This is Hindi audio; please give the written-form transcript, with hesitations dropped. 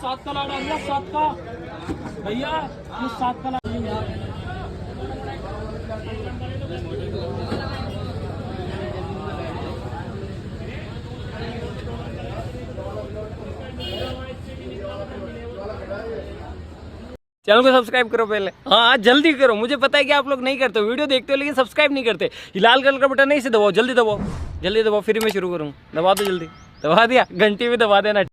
7 का लाड़ा भैया, 7 का भैया, ये 7 का लाड़ा। चैनल को सब्सक्राइब करो पहले, हाँ जल्दी करो। मुझे पता है कि आप लोग नहीं करते हो, वीडियो देखते हो लेकिन सब्सक्राइब नहीं करते। ये लाल कलर का बटन नहीं से दबाओ, जल्दी दबाओ, जल्दी दबाओ, फिर मैं शुरू करूँ। दबा दो जल्दी, दबा दिया, घंटी भी दबा देना।